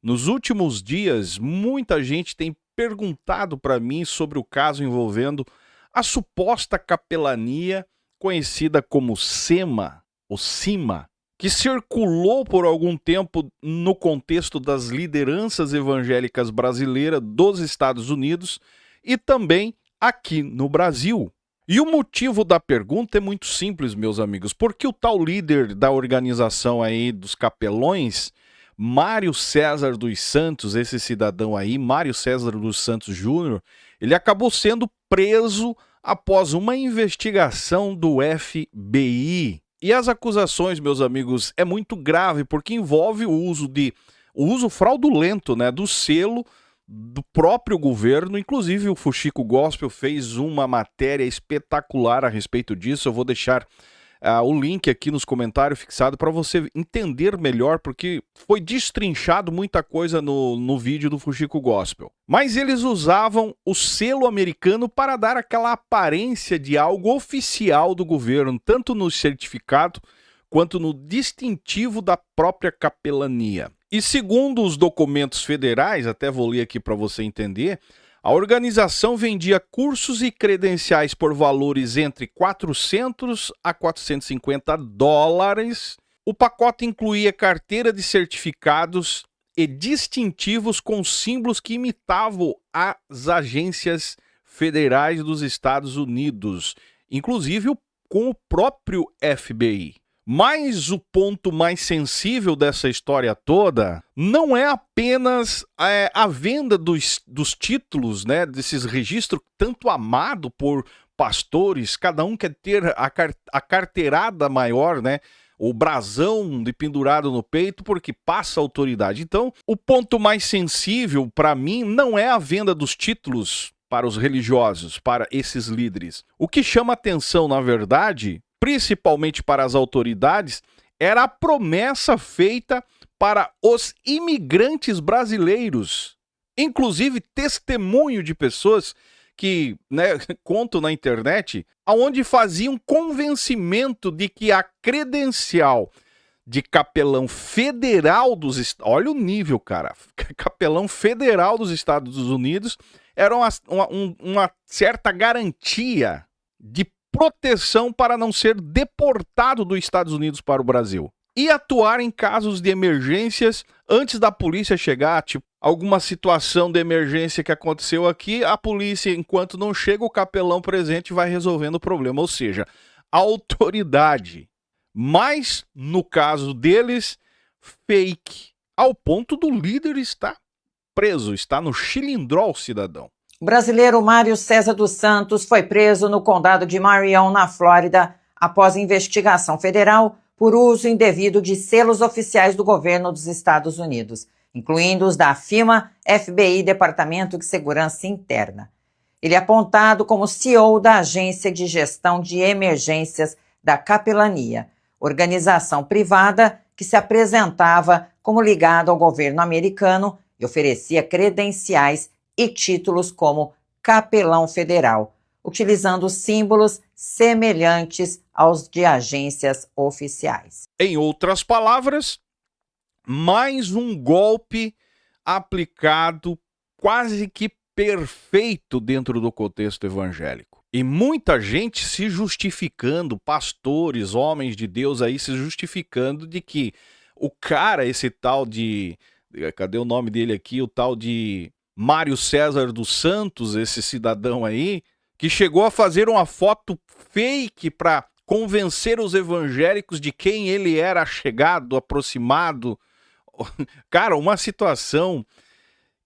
Nos últimos dias, muita gente tem perguntado para mim sobre o caso envolvendo a suposta capelania conhecida como SEMA, ou CIMA, que circulou por algum tempo no contexto das lideranças evangélicas brasileiras dos Estados Unidos e também aqui no Brasil. E o motivo da pergunta é muito simples, meus amigos, porque o tal líder da organização aí dos capelões, Mário César dos Santos, esse cidadão aí, Mário César dos Santos Júnior, ele acabou sendo preso após uma investigação do FBI. E as acusações, meus amigos, é muito grave porque envolve o uso fraudulento, né, do selo do próprio governo. Inclusive o Fuxico Gospel fez uma matéria espetacular a respeito disso. Eu vou deixar o link aqui nos comentários fixado para você entender melhor, porque foi destrinchado muita coisa no vídeo do Fuxico Gospel. Mas eles usavam o selo americano para dar aquela aparência de algo oficial do governo, tanto no certificado quanto no distintivo da própria capelania. E segundo os documentos federais, até vou ler aqui para você entender, a organização vendia cursos e credenciais por valores entre 400 a 450 dólares. O pacote incluía carteira de certificados e distintivos com símbolos que imitavam as agências federais dos Estados Unidos, inclusive com o próprio FBI. Mas o ponto mais sensível dessa história toda não é apenas a venda dos títulos, né, desses registros tanto amado por pastores. Cada um quer ter a carteirada maior, né, o brasão de pendurado no peito, porque passa autoridade. Então, o ponto mais sensível para mim não é a venda dos títulos para os religiosos, para esses líderes. O que chama atenção, na verdade, principalmente para as autoridades, era a promessa feita para os imigrantes brasileiros. Inclusive, testemunho de pessoas que, né, contam na internet, onde faziam convencimento de que a credencial de capelão federal olha o nível, cara, capelão federal dos Estados Unidos era uma certa garantia de proteção para não ser deportado dos Estados Unidos para o Brasil. E atuar em casos de emergências antes da polícia chegar, tipo, alguma situação de emergência que aconteceu aqui, a polícia, enquanto não chega o capelão presente, vai resolvendo o problema. Ou seja, a autoridade. Mas, no caso deles, fake. Ao ponto do líder estar preso, está no xilindró, cidadão. O brasileiro Mário César dos Santos foi preso no condado de Marion, na Flórida, após investigação federal por uso indevido de selos oficiais do governo dos Estados Unidos, incluindo os da FIMA, FBI, Departamento de Segurança Interna. Ele é apontado como CEO da Agência de Gestão de Emergências da Capelania, organização privada que se apresentava como ligada ao governo americano e oferecia credenciais e títulos como capelão federal, utilizando símbolos semelhantes aos de agências oficiais. Em outras palavras, mais um golpe aplicado quase que perfeito dentro do contexto evangélico. E muita gente se justificando, pastores, homens de Deus aí se justificando de que o cara, esse tal de... Cadê o nome dele aqui? O tal de Mário César dos Santos, esse cidadão aí, que chegou a fazer uma foto fake para convencer os evangélicos de quem ele era chegado, aproximado. Cara, uma situação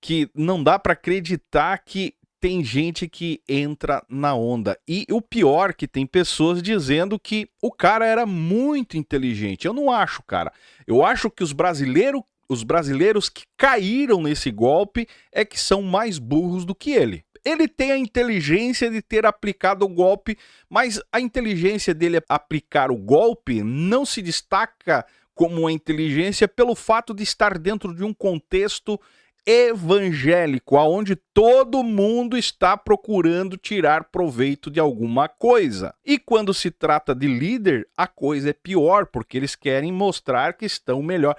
que não dá para acreditar que tem gente que entra na onda. E o pior, que tem pessoas dizendo que o cara era muito inteligente. Eu não acho, cara. Eu acho que os brasileiros que caíram nesse golpe é que são mais burros do que ele. Ele tem a inteligência de ter aplicado o golpe, mas a inteligência dele aplicar o golpe não se destaca como uma inteligência pelo fato de estar dentro de um contexto evangélico, onde todo mundo está procurando tirar proveito de alguma coisa. E quando se trata de líder, a coisa é pior, porque eles querem mostrar que estão melhor.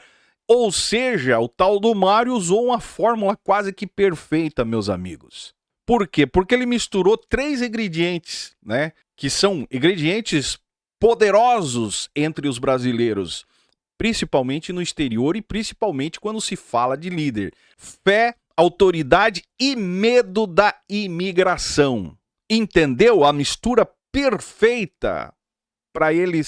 Ou seja, o tal do Mário usou uma fórmula quase que perfeita, meus amigos. Por quê? Porque ele misturou 3 ingredientes, né? Que são ingredientes poderosos entre os brasileiros, principalmente no exterior e principalmente quando se fala de líder: fé, autoridade e medo da imigração. Entendeu? A mistura perfeita para ele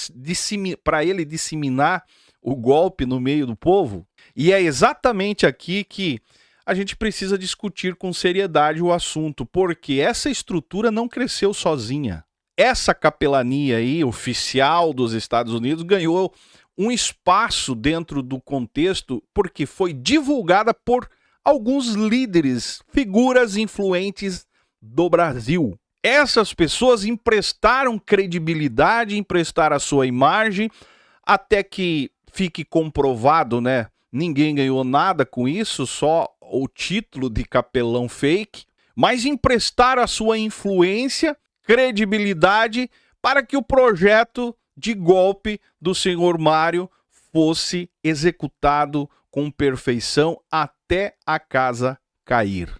disseminar o golpe no meio do povo. E é exatamente aqui que a gente precisa discutir com seriedade o assunto, porque essa estrutura não cresceu sozinha. Essa capelania aí, oficial dos Estados Unidos, ganhou um espaço dentro do contexto porque foi divulgada por alguns líderes, figuras influentes do Brasil. Essas pessoas emprestaram credibilidade, emprestaram a sua imagem, até que fique comprovado, né? Ninguém ganhou nada com isso, só o título de capelão fake, mas emprestaram a sua influência, credibilidade, para que o projeto de golpe do senhor Mário fosse executado com perfeição até a casa cair.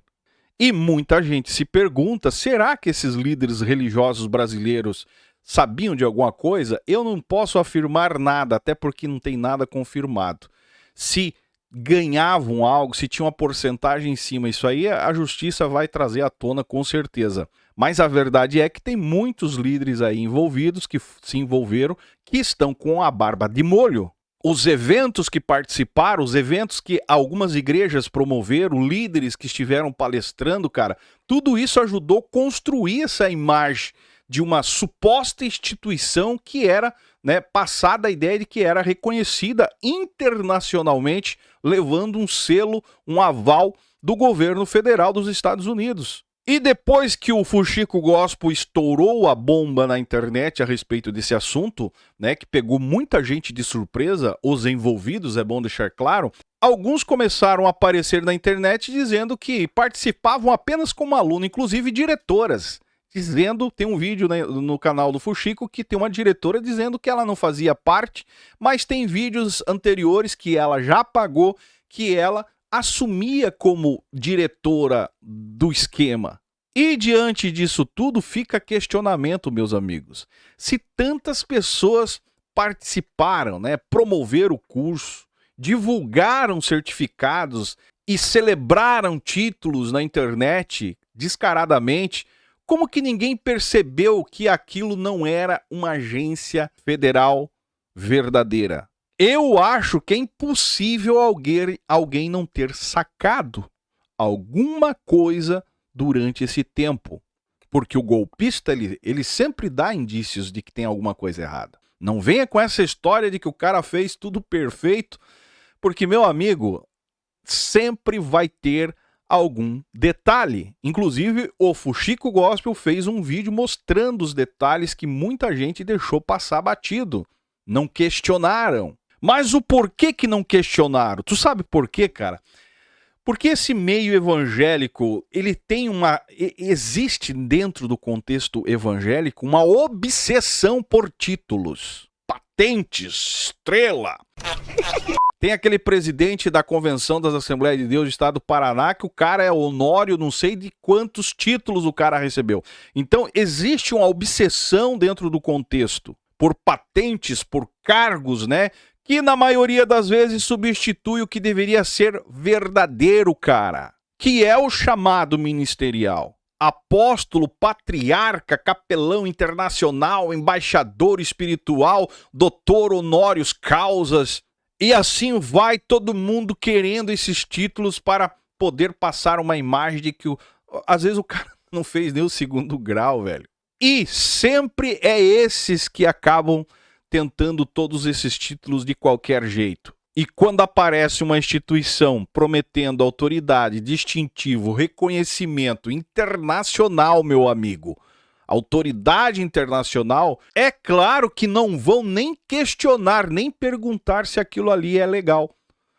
E muita gente se pergunta, será que esses líderes religiosos brasileiros sabiam de alguma coisa? Eu não posso afirmar nada, até porque não tem nada confirmado. Se ganhavam algo, se tinha uma porcentagem em cima, isso aí a justiça vai trazer à tona com certeza. Mas a verdade é que tem muitos líderes aí envolvidos, que se envolveram, que estão com a barba de molho. Os eventos que participaram, os eventos que algumas igrejas promoveram, líderes que estiveram palestrando, cara, tudo isso ajudou a construir essa imagem de uma suposta instituição que era, né, passada a ideia de que era reconhecida internacionalmente, levando um selo, um aval do governo federal dos Estados Unidos. E depois que o Fuxico Gospel estourou a bomba na internet a respeito desse assunto, né, que pegou muita gente de surpresa, os envolvidos, é bom deixar claro, alguns começaram a aparecer na internet dizendo que participavam apenas como aluno, inclusive diretoras, dizendo, tem um vídeo no canal do Fuxico que tem uma diretora dizendo que ela não fazia parte, mas tem vídeos anteriores que ela já pagou, que ela assumia como diretora do esquema. E diante disso tudo fica questionamento, meus amigos. Se tantas pessoas participaram, né, promoveram o curso, divulgaram certificados e celebraram títulos na internet descaradamente, como que ninguém percebeu que aquilo não era uma agência federal verdadeira? Eu acho que é impossível alguém não ter sacado alguma coisa durante esse tempo. Porque o golpista, ele sempre dá indícios de que tem alguma coisa errada. Não venha com essa história de que o cara fez tudo perfeito, porque, meu amigo, sempre vai ter algum detalhe. Inclusive, o Fuxico Gospel fez um vídeo mostrando os detalhes que muita gente deixou passar batido. Não questionaram. Mas o porquê que não questionaram? Tu sabe por quê, cara? Porque esse meio evangélico, ele tem existe dentro do contexto evangélico uma obsessão por títulos. Patentes, estrela. Tem aquele presidente da Convenção das Assembleias de Deus do Estado do Paraná, que o cara é honório, não sei de quantos títulos o cara recebeu. Então, existe uma obsessão dentro do contexto por patentes, por cargos, né? Que na maioria das vezes substitui o que deveria ser verdadeiro, cara. Que é o chamado ministerial. Apóstolo, patriarca, capelão internacional, embaixador espiritual, doutor honoris causas. E assim vai todo mundo querendo esses títulos para poder passar uma imagem de que às vezes o cara não fez nem o 2º grau, velho. E sempre é esses que acabam tentando todos esses títulos de qualquer jeito. E quando aparece uma instituição prometendo autoridade, distintivo, reconhecimento internacional, meu amigo, autoridade internacional, é claro que não vão nem questionar, nem perguntar se aquilo ali é legal.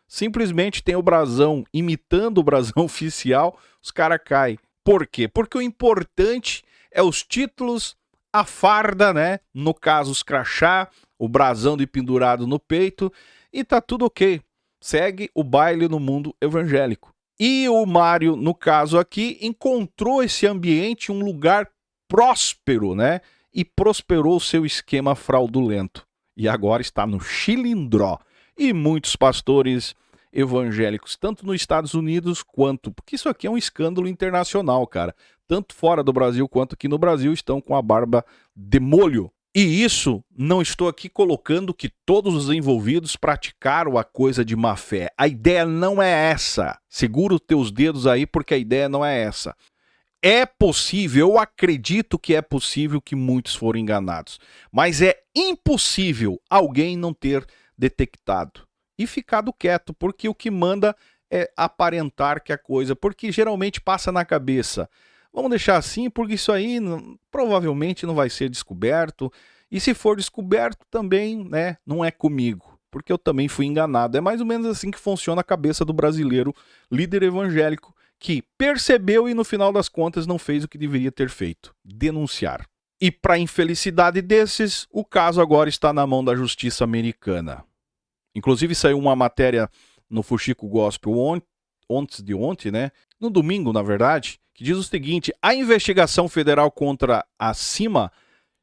Simplesmente tem o brasão, imitando o brasão oficial, os caras caem. Por quê? Porque o importante é os títulos, a farda, né? No caso, os crachá, o brasão de pendurado no peito, e tá tudo ok. segue o baile no mundo evangélico. E o Mário, no caso aqui, encontrou esse ambiente, um lugar próspero, né? E prosperou o seu esquema fraudulento. E agora está no chilindró. E muitos pastores evangélicos, tanto nos Estados Unidos quanto... Porque isso aqui é um escândalo internacional, cara. Tanto fora do Brasil quanto aqui no Brasil estão com a barba de molho. E isso, não estou aqui colocando que todos os envolvidos praticaram a coisa de má fé. A ideia não é essa. Segura os teus dedos aí, porque a ideia não é essa. É possível, eu acredito que é possível que muitos foram enganados. Mas é impossível alguém não ter detectado e ficado quieto, porque o que manda é aparentar que a coisa... Porque geralmente passa na cabeça... Vamos deixar assim, porque isso aí provavelmente não vai ser descoberto. E se for descoberto também, né, não é comigo, porque eu também fui enganado. É mais ou menos assim que funciona a cabeça do brasileiro líder evangélico, que percebeu e no final das contas não fez o que deveria ter feito, denunciar. E para infelicidade desses, o caso agora está na mão da justiça americana. Inclusive saiu uma matéria no Fuxico Gospel antes de ontem, né? No domingo, na verdade, que diz o seguinte: a investigação federal contra a CIMA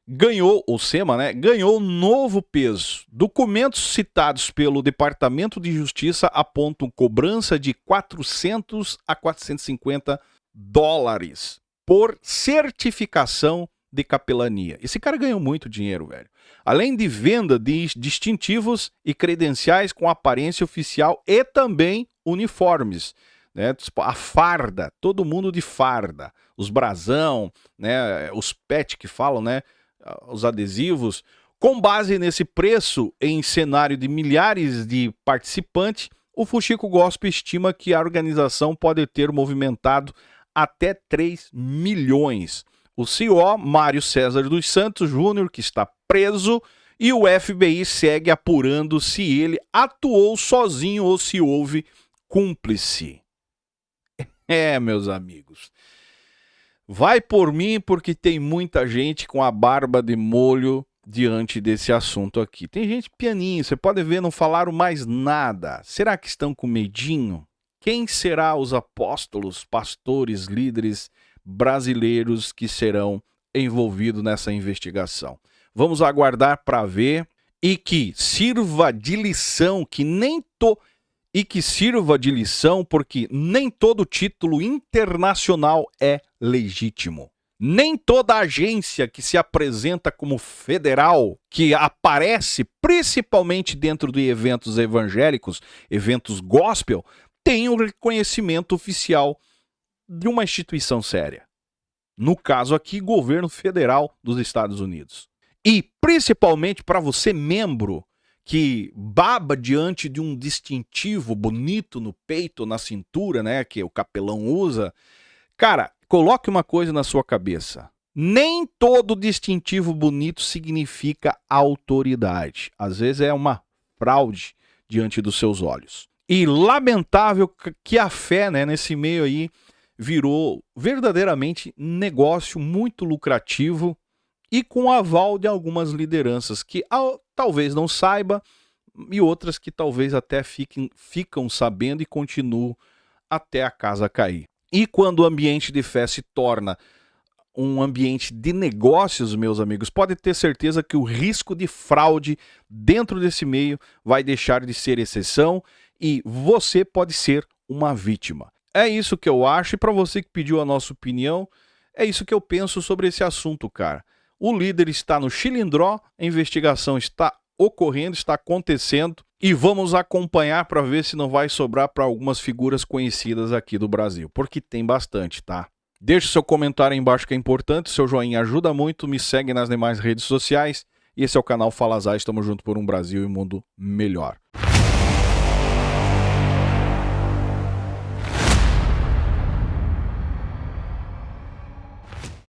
ganhou, o SEMA, né, ganhou novo peso. Documentos citados pelo Departamento de Justiça apontam cobrança de 400 a 450 dólares por certificação de capelania. Esse cara ganhou muito dinheiro, velho. Além de venda de distintivos e credenciais com aparência oficial e também uniformes. Né, a farda, todo mundo de farda, os brasão, né, os pet que falam, né, os adesivos. Com base nesse preço, em cenário de milhares de participantes, o Fuxico Gospel estima que a organização pode ter movimentado até 3 milhões. O CEO, Mário César dos Santos Júnior, que está preso, e o FBI segue apurando se ele atuou sozinho ou se houve cúmplice. Meus amigos, vai por mim, porque tem muita gente com a barba de molho diante desse assunto aqui. Tem gente pianinho, você pode ver, não falaram mais nada. Será que estão com medinho? Quem será os apóstolos, pastores, líderes brasileiros que serão envolvidos nessa investigação? Vamos aguardar para ver e que sirva de lição, porque nem todo título internacional é legítimo. Nem toda agência que se apresenta como federal, que aparece principalmente dentro de eventos evangélicos, eventos gospel, tem um reconhecimento oficial de uma instituição séria. No caso aqui, governo federal dos Estados Unidos. E principalmente para você, membro, que baba diante de um distintivo bonito no peito, na cintura, né, que o capelão usa. Cara, coloque uma coisa na sua cabeça. Nem todo distintivo bonito significa autoridade. Às vezes é uma fraude diante dos seus olhos. E lamentável que a fé, né, nesse meio aí virou verdadeiramente negócio muito lucrativo e com aval de algumas lideranças que talvez não saiba e outras que talvez até ficam sabendo e continuam até a casa cair. E quando o ambiente de fé se torna um ambiente de negócios, meus amigos, pode ter certeza que o risco de fraude dentro desse meio vai deixar de ser exceção e você pode ser uma vítima. É isso que eu acho, e para você que pediu a nossa opinião, é isso que eu penso sobre esse assunto, cara. O líder está no chilindró, a investigação está ocorrendo, está acontecendo, e vamos acompanhar para ver se não vai sobrar para algumas figuras conhecidas aqui do Brasil, porque tem bastante, tá? Deixe seu comentário aí embaixo que é importante, seu joinha ajuda muito, me segue nas demais redes sociais, e esse é o canal Fala Zay, estamos juntos por um Brasil e um mundo melhor.